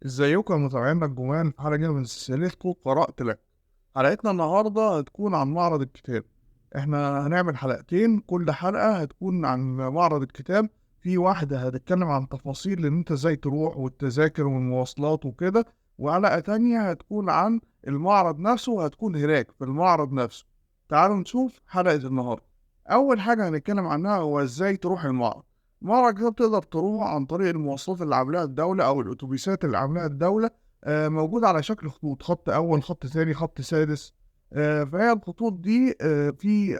ازيكم يا متابعينا الجمال في حلقة جديدة من سلسلتكم قرأت لك. حلقتنا النهاردة هتكون عن معرض الكتاب. احنا هنعمل حلقتين، كل حلقة هتكون عن معرض الكتاب. في واحدة هتتكلم عن تفاصيل ان انت ازاي تروح والتذاكر والمواصلات وكده، وحلقة تانية هتكون عن المعرض نفسه وهتكون هناك في المعرض نفسه. تعالوا نشوف حلقة النهاردة. أول حاجة هنتكلم عنها هو ازاي تروح المعرض. المعرض كده بتقدر تروح عن طريق المواصلات اللي عاملاها الدولة أو الأتوبيسات اللي عاملاها الدولة. موجود على شكل خطوط، خط أول، خط تاني، خط سادس. فهي الخطوط دي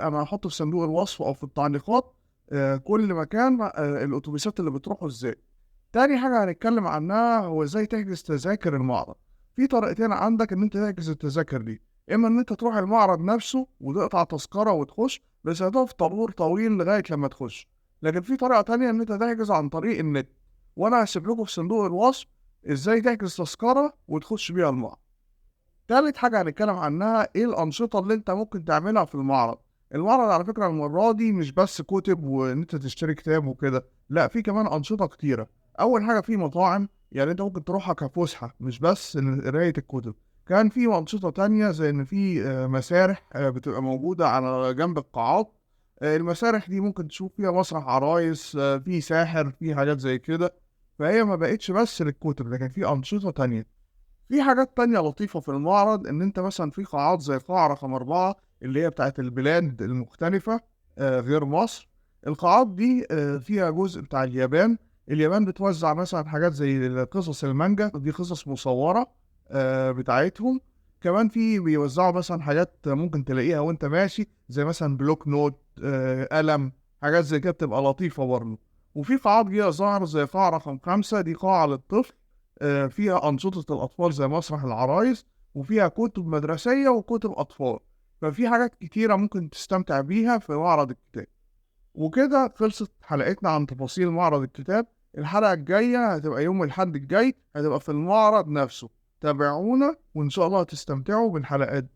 أنا هحط في صندوق الوصف أو في التعليقات كل مكان الأتوبيسات اللي بتروحوا إزاي. تاني حاجة هنتكلم عنها هو إزاي تحجز تذاكر المعرض. في طريقتين عندك إن أنت تحجز التذاكر دي. إما إن أنت تروح المعرض نفسه وتقطع تذكرة وتخش، بس هتقف طابور طويل لغاية لما تخش. لكن في طريقة تانية إن أنت تحجز عن طريق النت، وأنا هسيب لكم في صندوق الوصف إزاي تحجز تذكرة وتخش بيها المعرض. تالت حاجة هنتكلم عنها إيه الأنشطة اللي أنت ممكن تعملها في المعرض. المعرض على فكرة المرة دي مش بس كتب وإن أنت تشتري كتاب وكده، لا، في كمان أنشطة كتيرة. أول حاجة في مطاعم، يعني أنت ممكن تروحها كفسحة مش بس قراية الكتب. كان في أنشطة تانية زي إن في مسارح بتبقى موجودة على جنب القاعات. المسارح دي ممكن تشوف فيها مسرح عرايس، في ساحر، في حاجات زي كده. فهي ما بقتش بس للكتب، لكن في أنشطة تانية. في حاجات تانية لطيفة في المعرض، إن أنت مثلا في قاعات زي قاعة رقم 4 اللي هي بتاعت البلاد المختلفة غير مصر. القاعات دي فيها جزء بتاع اليابان. اليابان بتوزع مثلا حاجات زي قصص المانجا، دي قصص مصورة بتاعتهم. كمان في بيوزعوا مثلا حاجات ممكن تلاقيها وانت ماشي، زي مثلا بلوك نوت، قلم، حاجات زي كده بتبقى لطيفة برضه. وفي قاعات جديدة ظهر زي قاعة رقم 5، دي قاعة للطفل فيها أنشطة الأطفال زي مسرح العرايس، وفيها كتب مدرسية وكتب أطفال. ففي حاجات كتيرة ممكن تستمتع بيها في معرض الكتاب. وكده خلصت حلقتنا عن تفاصيل معرض الكتاب. الحلقة الجاية هتبقى يوم الأحد الجاي، هتبقى في المعرض نفسه. تابعونا وإن شاء الله تستمتعوا بالحلقات.